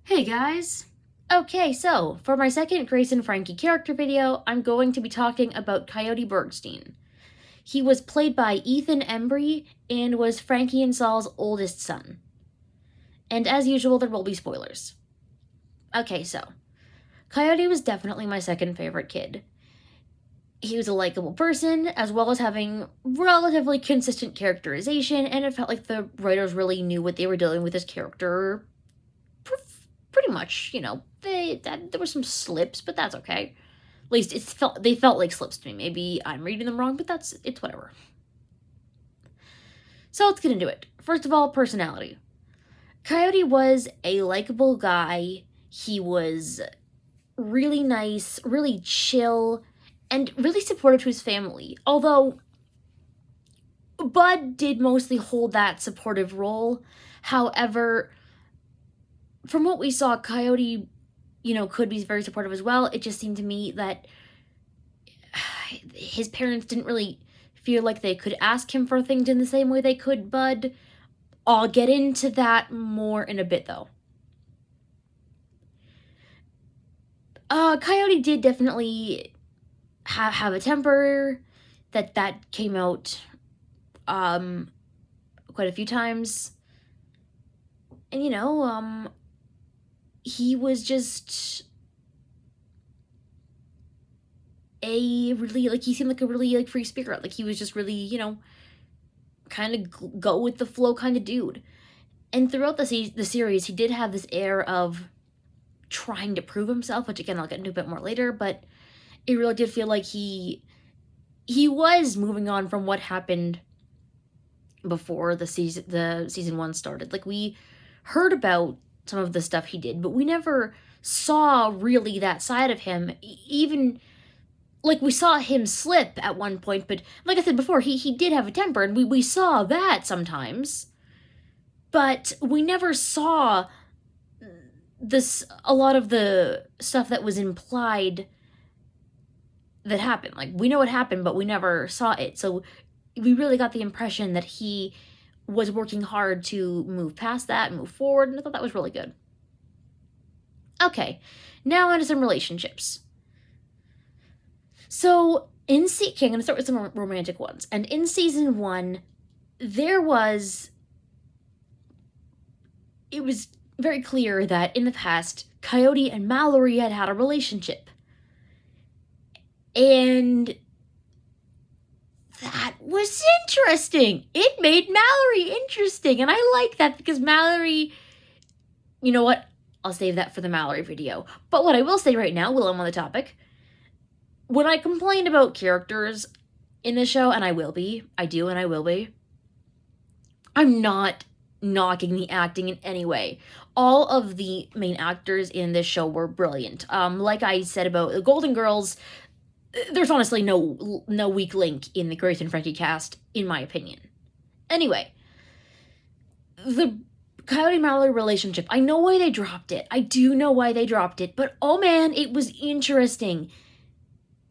Hey guys! Okay, so for my second Grace and Frankie character video, I'm going to be talking about Coyote Bergstein. He was played by Ethan Embry and was Frankie and Saul's oldest son. And as usual, there will be spoilers. Okay, so Coyote was definitely my second favorite kid. He was a likable person, as well as having relatively consistent characterization, and it felt like the writers really knew what they were doing with his character pretty much, there were some slips, but that's okay. At least they felt like slips to me. Maybe I'm reading them wrong, but it's whatever. So let's get into it. First of all, personality. Coyote was a likable guy. He was really nice, really chill, and really supportive to his family. Although Bud did mostly hold that supportive role. However, from what we saw, Coyote, could be very supportive as well. It just seemed to me that his parents didn't really feel like they could ask him for things in the same way they could Bud. I'll get into that more in a bit, though. Coyote did definitely have a temper. That came out quite a few times. And, he was just he seemed like a really, free spirit. Like, he was just really, kind of go with the flow kind of dude. And throughout the series, he did have this air of trying to prove himself, which, again, I'll get into a bit more later, but it really did feel like he was moving on from what happened before the season 1 started. Like, we heard about some of the stuff he did, but we never saw really that side of him. Even, like, we saw him slip at one point, but like I said before, he did have a temper, and we saw that sometimes. But we never saw a lot of the stuff that was implied that happened. Like, we know it happened, but we never saw it. So we really got the impression that he was working hard to move past that, move forward, and I thought that was really good. Okay, now on to some relationships. So, I'm going to start with some romantic ones. And in season 1, it was very clear that in the past, Coyote and Mallory had a relationship. And that was interesting. It made Mallory interesting, and I like that because Mallory, you know what? I'll save that for the Mallory video. But what I will say right now, while I'm on the topic, when I complain about characters in the show, and I will be, I'm not knocking the acting in any way. All of the main actors in this show were brilliant. Like I said about the Golden Girls, there's honestly no weak link in the Grace and Frankie cast, in my opinion. Anyway, the Coyote-Mallory relationship, I know why they dropped it. I do know why they dropped it, but oh man, it was interesting.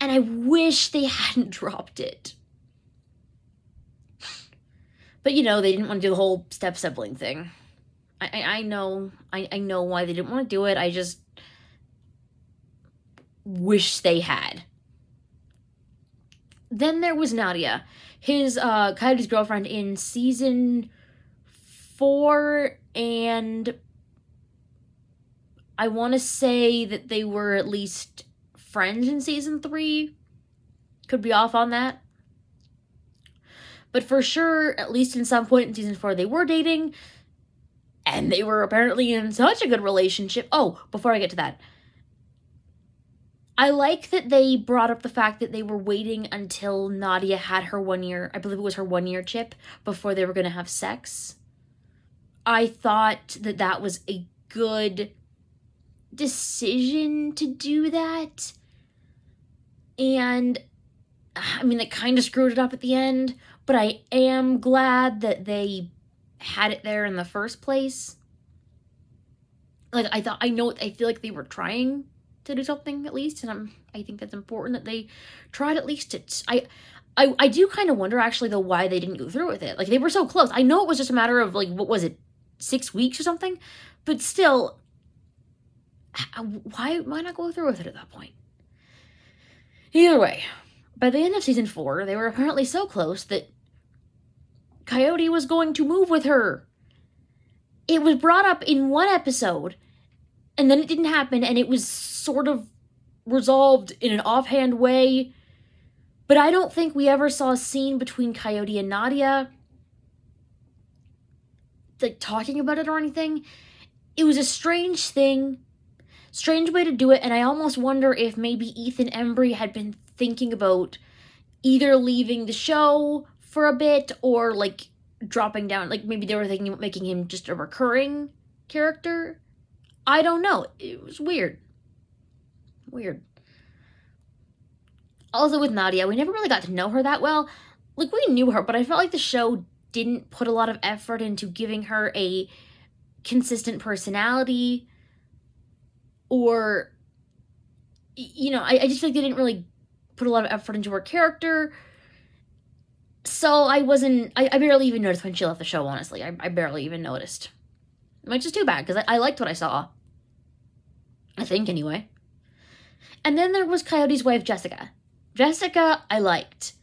And I wish they hadn't dropped it. But, they didn't want to do the whole step-sibling thing. I know why they didn't want to do it. I just wish they had. Then there was Nadia, his Coyote's girlfriend in season 4, and I want to say that they were at least friends in season 3. Could be off on that. But for sure, at least in some point in season 4, they were dating, and they were apparently in such a good relationship. Oh, before I get to that, I like that they brought up the fact that they were waiting until Nadia had her 1 year, I believe it was her 1 year chip, before they were going to have sex. I thought that was a good decision to do that. And, I mean, they kind of screwed it up at the end, but I am glad that they had it there in the first place. Like, I feel like they were trying to do something at least, and I think that's important that they tried at least to. I do kind of wonder actually though why they didn't go through with it. Like, they were so close. I know it was just a matter of, like, what was it, 6 weeks or something, but still, Why not go through with it at that point? Either way, by the end of season 4, they were apparently so close that Coyote was going to move with her. It was brought up in one episode, and then it didn't happen, and it was sort of resolved in an offhand way. But I don't think we ever saw a scene between Coyote and Nadia, like, talking about it or anything. It was a strange thing, strange way to do it, and I almost wonder if maybe Ethan Embry had been thinking about either leaving the show for a bit or, like, dropping down. Like, maybe they were thinking about making him just a recurring character. I don't know. It was weird. Weird. Also with Nadia, we never really got to know her that well. Like, we knew her, but I felt like the show didn't put a lot of effort into giving her a consistent personality, or, you know, I just feel like they didn't really put a lot of effort into her character. So I barely even noticed when she left the show, honestly. I barely even noticed. Which is too bad, because I liked what I saw. I think, anyway. And then there was Coyote's wife, Jessica. Jessica, I liked.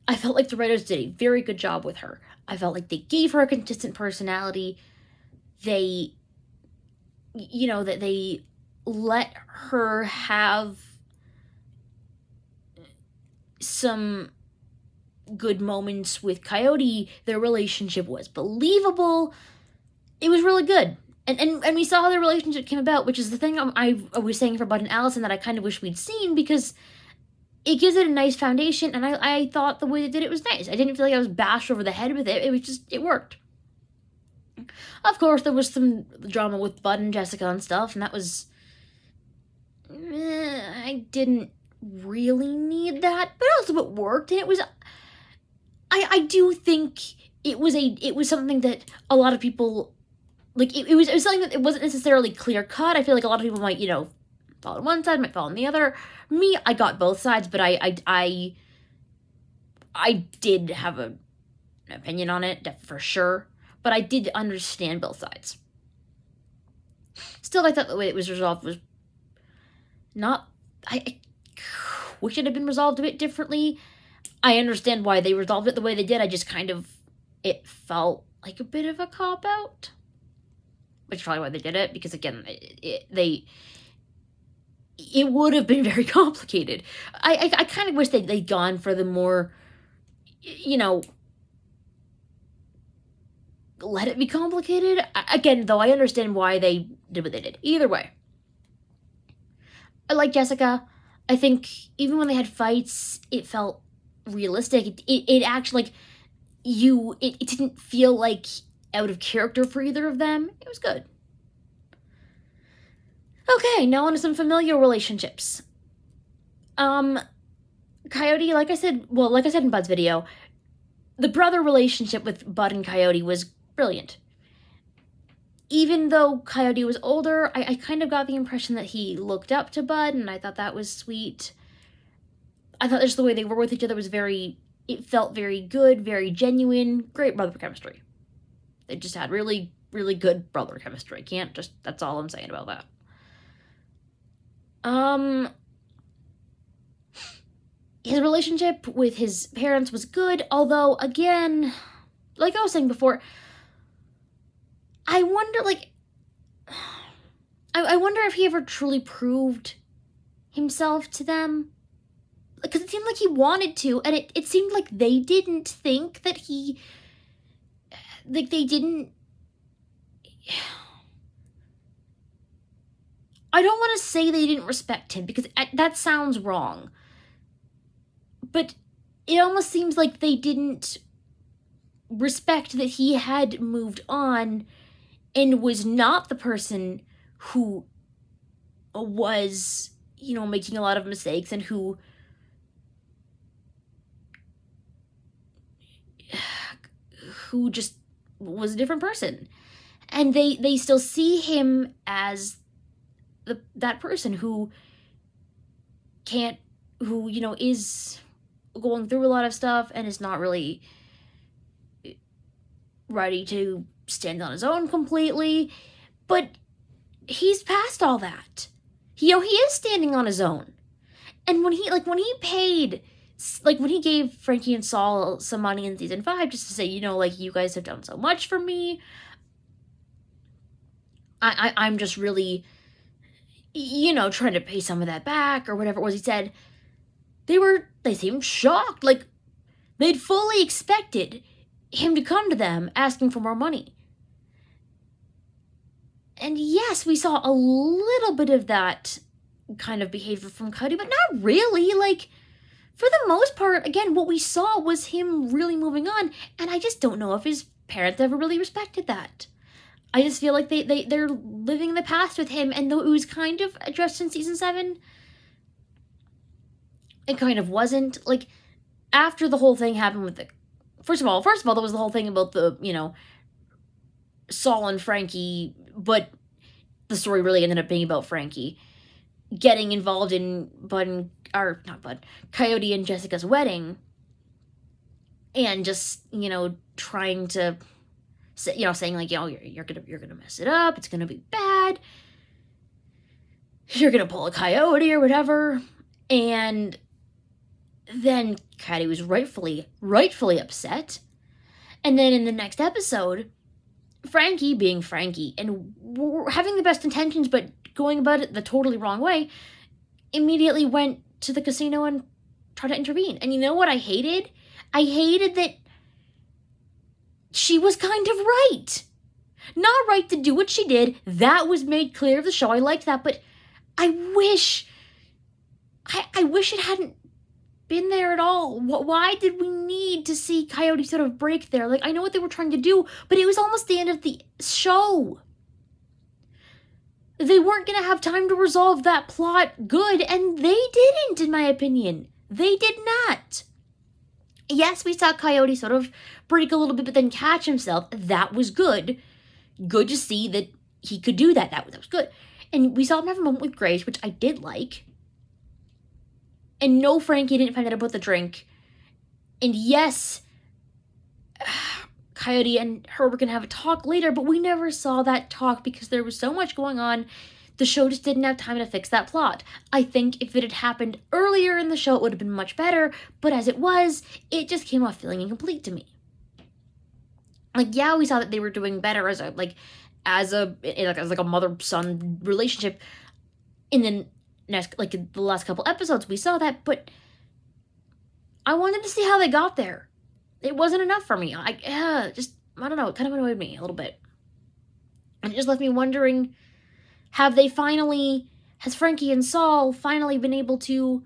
I felt like the writers did a very good job with her. I felt like they gave her a consistent personality. They, you know, that they let her have some good moments with Coyote. Their relationship was believable. It was really good. And we saw how their relationship came about, which is the thing I was saying for Bud and Allison that I kind of wish we'd seen, because it gives it a nice foundation, and I thought the way they did it was nice. I didn't feel like I was bashed over the head with it. It was just, it worked. Of course, there was some drama with Bud and Jessica and stuff, and that was... I didn't really need that, but also it worked, and it was... I do think it was something that a lot of people... Like, it was something that it wasn't necessarily clear-cut. I feel like a lot of people might, you know, fall on one side, might fall on the other. Me, I got both sides, but I did have an opinion on it, for sure. But I did understand both sides. Still, I thought the way it was resolved was not... I wish it had been resolved a bit differently. I understand why they resolved it the way they did. I just kind of... It felt like a bit of a cop-out. Which is probably why they did it, because, again, it would have been very complicated. I kind of wish they'd gone for the more, you know, let it be complicated. Again, though, I understand why they did what they did. Either way. I like Jessica. I think even when they had fights, it felt realistic. It actually, like, it didn't feel like out of character for either of them. It was good. Okay, now on to some familial relationships. Coyote, like I said in Bud's video, the brother relationship with Bud and Coyote was brilliant. Even though Coyote was older, I kind of got the impression that he looked up to Bud, and I thought that was sweet. I thought just the way they were with each other was it felt very good, very genuine, great brother chemistry. They just had really, really good brother chemistry. That's all I'm saying about that. His relationship with his parents was good, although, again, like I was saying before, I wonder, like, I wonder if he ever truly proved himself to them. Because it seemed like he wanted to, and it seemed like they didn't think that he... Like, they didn't... I don't want to say they didn't respect him, because that sounds wrong. But it almost seems like they didn't respect that he had moved on and was not the person who was, you know, making a lot of mistakes, and who just was a different person. And they still see him as that person who, you know, is going through a lot of stuff and is not really ready to stand on his own completely. But he's past all that. he is standing on his own. And when he gave Frankie and Saul some money in season 5 just to say, you guys have done so much for me. I'm just really, trying to pay some of that back, or whatever it was he said. They seemed shocked. Like, they'd fully expected him to come to them asking for more money. And yes, we saw a little bit of that kind of behavior from Coyote, but not really. Like, for the most part, again, what we saw was him really moving on, and I just don't know if his parents ever really respected that. I just feel like they're living in the past with him, and though it was kind of addressed in season 7, it kind of wasn't. Like, after the whole thing happened with the... First of all, there was the whole thing about the, Saul and Frankie, but the story really ended up being about Frankie getting involved in Coyote and Jessica's wedding, and just, trying to, saying like, you're gonna mess it up, it's gonna be bad, you're gonna pull a Coyote or whatever, and then Coyote was rightfully upset, and then in the next episode, Frankie being Frankie and having the best intentions but going about it the totally wrong way, immediately went to the casino and tried to intervene. And you know what I hated? I hated that she was kind of right. Not right to do what she did. That was made clear of the show. I liked that, but I wish it hadn't been there at all. Why did we need to see Coyote sort of break there? Like, I know what they were trying to do, but it was almost the end of the show. They weren't going to have time to resolve that plot good, and they didn't, in my opinion. They did not. Yes, we saw Coyote sort of break a little bit, but then catch himself. That was good. Good to see that he could do that. That was good. And we saw him have a moment with Grace, which I did like. And no, Frankie didn't find out about the drink. And yes, Coyote and her were going to have a talk later, but we never saw that talk because there was so much going on. The show just didn't have time to fix that plot. I think if it had happened earlier in the show, it would have been much better, but as it was, it just came off feeling incomplete to me. Like, yeah, we saw that they were doing better as a mother-son relationship in the last couple episodes. We saw that, but I wanted to see how they got there. It wasn't enough for me. I don't know, it kind of annoyed me a little bit. And it just left me wondering, has Frankie and Saul finally been able to,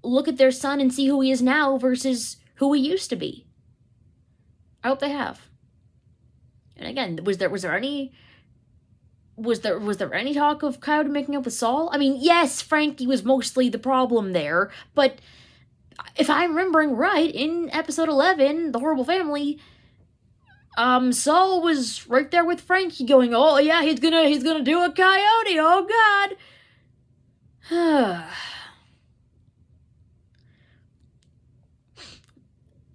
look at their son and see who he is now versus who he used to be? I hope they have. And again, was there any talk of Coyote making up with Saul? I mean, yes, Frankie was mostly the problem there, but if I'm remembering right, in episode 11, The Horrible Family, Saul was right there with Frankie going, oh yeah, he's gonna do a coyote, oh god.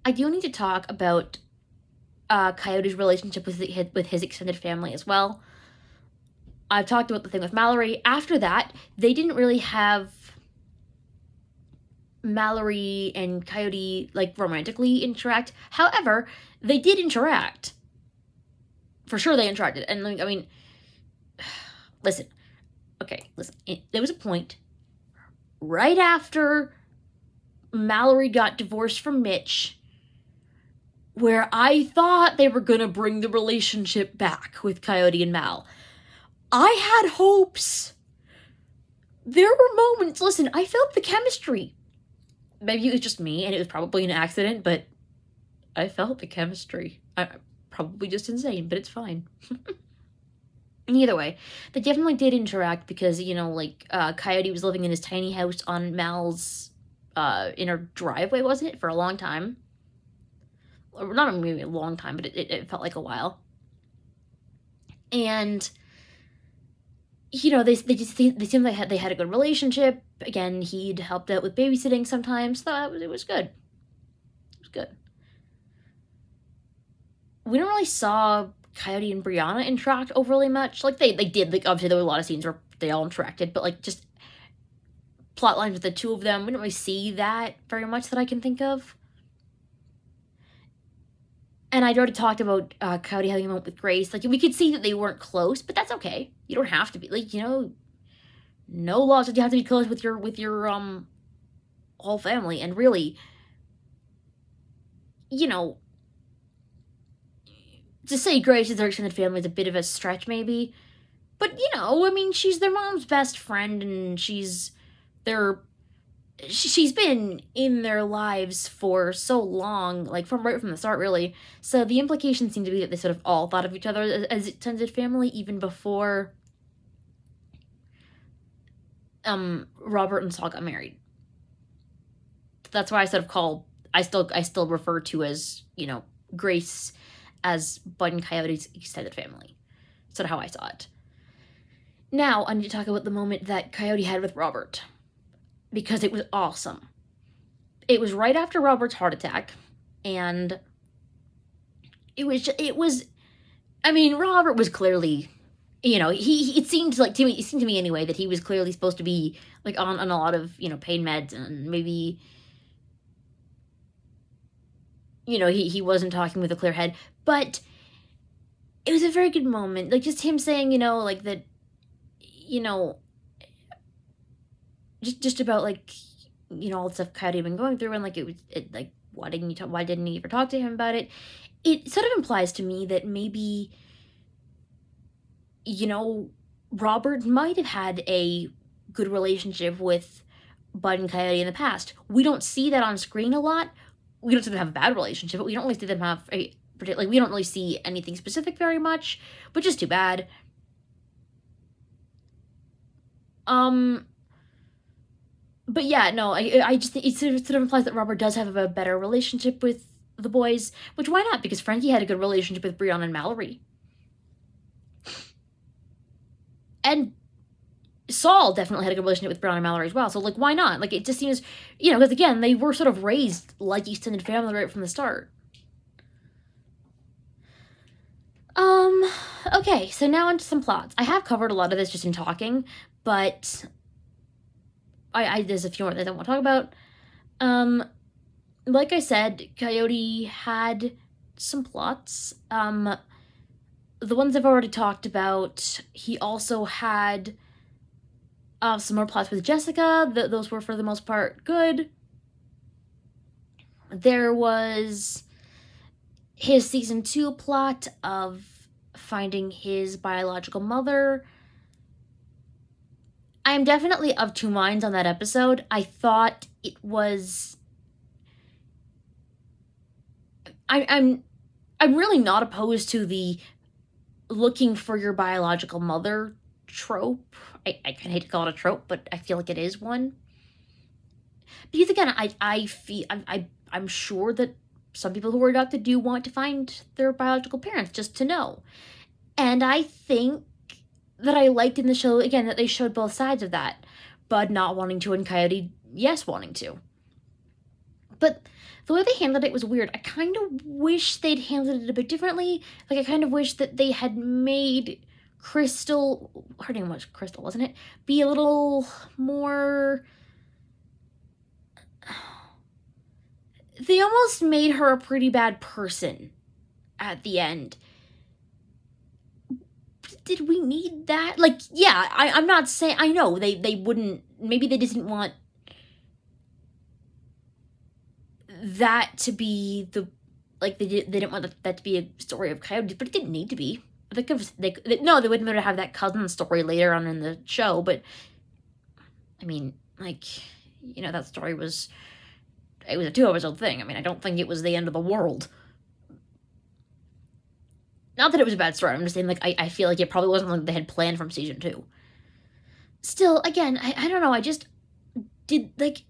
I do need to talk about Coyote's relationship with his extended family as well. I've talked about the thing with Mallory. After that, they didn't really have Mallory and Coyote, romantically interact. However, they did interact. For sure they interacted. And, listen. There was a point right after Mallory got divorced from Mitch where I thought they were gonna bring the relationship back with Coyote and Mal. I had hopes. There were moments, listen, I felt the chemistry. Maybe it was just me, and it was probably an accident, but I felt the chemistry. I'm probably just insane, but it's fine. Either way, they definitely did interact because, Coyote was living in his tiny house on Mal's inner driveway, wasn't it? For a long time. Or not maybe a long time, but it felt like a while. And they seemed like they had a good relationship. Again, he'd helped out with babysitting sometimes, so it was good. It was good. We don't really saw Coyote and Brianna interact overly much. Like, they did, like, obviously there were a lot of scenes where they all interacted, but, like, just plot lines with the two of them, we didn't really see that very much that I can think of. And I'd already talked about Coyote having a moment with Grace. Like, we could see that they weren't close, but that's okay. You don't have to be. Like, no laws that you have to be close with your whole family. And really, to say Grace is their extended family is a bit of a stretch, maybe. But, I mean, she's their mom's best friend, and she's been in their lives for so long, like, right from the start, really. So the implication seemed to be that they sort of all thought of each other as extended family, even before Robert and Saul got married. That's why I still refer to as, Grace as Bud and Coyote's extended family. That's sort of how I saw it. Now, I need to talk about the moment that Coyote had with Robert, because it was awesome. It was right after Robert's heart attack, and Robert was clearly, it seemed to me anyway, that he was clearly supposed to be, like, on a lot of, pain meds, and maybe, he wasn't talking with a clear head, but it was a very good moment. Like, just him saying, like, that, just about, like, all the stuff Coyote had been going through, and, like, why didn't he ever talk to him about it? It sort of implies to me that maybe, Robert might have had a good relationship with Bud and Coyote in the past. We don't see that on screen a lot. We don't see them have a bad relationship, but we don't really see them have we don't really see anything specific very much, which is too bad. But yeah, no, I just think it sort of implies that Robert does have a better relationship with the boys, which why not? Because Frankie had a good relationship with Brianna and Mallory. And Saul definitely had a good relationship with Brianna and Mallory as well, so, like, why not? Like, it just seems, because, again, they were sort of raised like extended family right from the start. Okay, so now onto some plots. I have covered a lot of this just in talking, but there's a few more that I don't want to talk about. Like I said, Coyote had some plots. The ones I've already talked about. He also had some more plots with Jessica. Those were, for the most part, good. There was his season 2 plot of finding his biological mother. I'm definitely of two minds on that episode. I thought it was... I'm really not opposed to the looking for your biological mother trope. I kind of hate to call it a trope, but I feel like it is one. Because, again, I'm sure that some people who are adopted do want to find their biological parents, just to know. And I think that I liked in the show, again, that they showed both sides of that. Bud not wanting to, and Coyote, yes, wanting to. But the way they handled it was weird. I kind of wish they'd handled it a bit differently. Like, I kind of wish that they had made Crystal, her name was Crystal, wasn't it? Be a little more... They almost made her a pretty bad person at the end. Did we need that? Like, yeah, I'm not saying... I know, they wouldn't... Maybe they didn't want that to be the... Like, they didn't want that to be a story of Coyote, but it didn't need to be. They wouldn't matter to have that cousin story later on in the show, but... I mean, like, that story was... It was a 2-episode thing. I mean, I don't think it was the end of the world. Not that it was a bad story. I'm just saying, like, I feel like it probably wasn't like they had planned from season 2. Still, again, I don't know. I just did, like,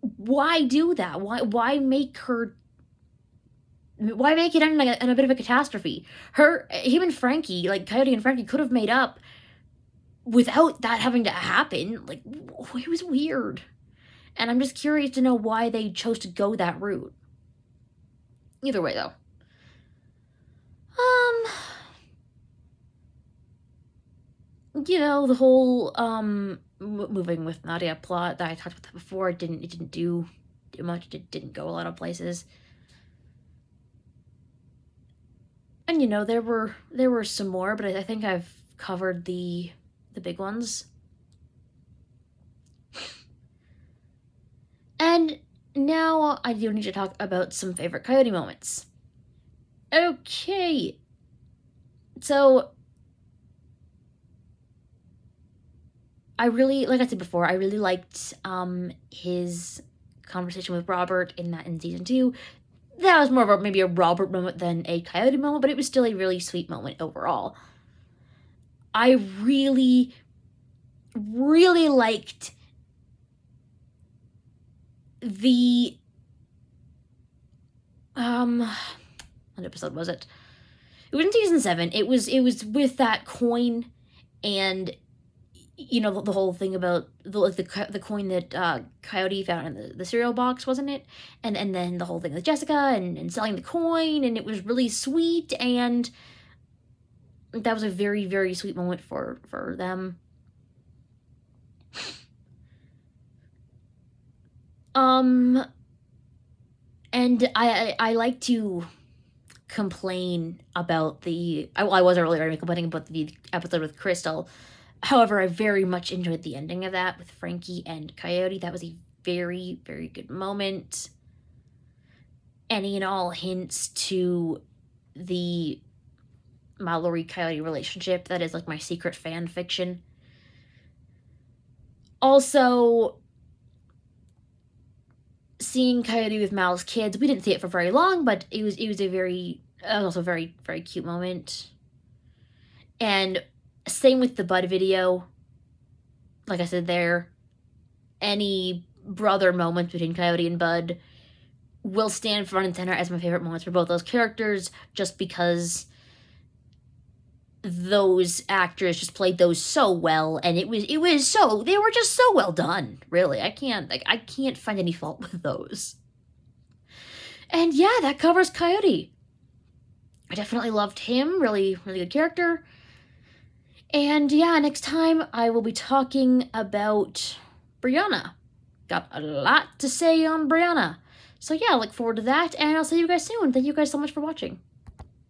why do that? Why make her... Why make it end in a bit of a catastrophe? Him and Frankie, like, Coyote and Frankie could have made up without that having to happen. Like, it was weird. And I'm just curious to know why they chose to go that route. Either way, though. You know, the whole moving with Nadia plot that I talked about before, it didn't do much. It didn't go a lot of places. And you know, there were some more, but I think I've covered the big ones. And now I do need to talk about some favorite Coyote moments. Okay. So I really, like I said before, I really liked his conversation with Robert in season 2. That was more of maybe a Robert moment than a Coyote moment, but it was still a really sweet moment overall. I really, really liked the what episode was it? It was in season 7. It was with that coin, and you know the whole thing about the coin that Coyote found in the cereal box, wasn't it? And then the whole thing with Jessica and selling the coin, and it was really sweet, and that was a very, very sweet moment for them. And I like to complain about I was earlier complaining about the episode with Crystal. However, I very much enjoyed the ending of that with Frankie and Coyote. That was a very, very good moment. Any and all hints to the Mallory Coyote relationship that is like my secret fan fiction. Also, seeing Coyote with Mal's kids, we didn't see it for very long, but it was also a very, very cute moment. And same with the Bud video. Like I said there, any brother moment between Coyote and Bud will stand front and center as my favorite moments for both those characters, just because those actors just played those so well, and they were just so well done, really. I can't find any fault with those. And yeah, that covers Coyote. I definitely loved him, really, really good character. And yeah, next time I will be talking about Brianna. Got a lot to say on Brianna. So yeah, I look forward to that, and I'll see you guys soon. Thank you guys so much for watching.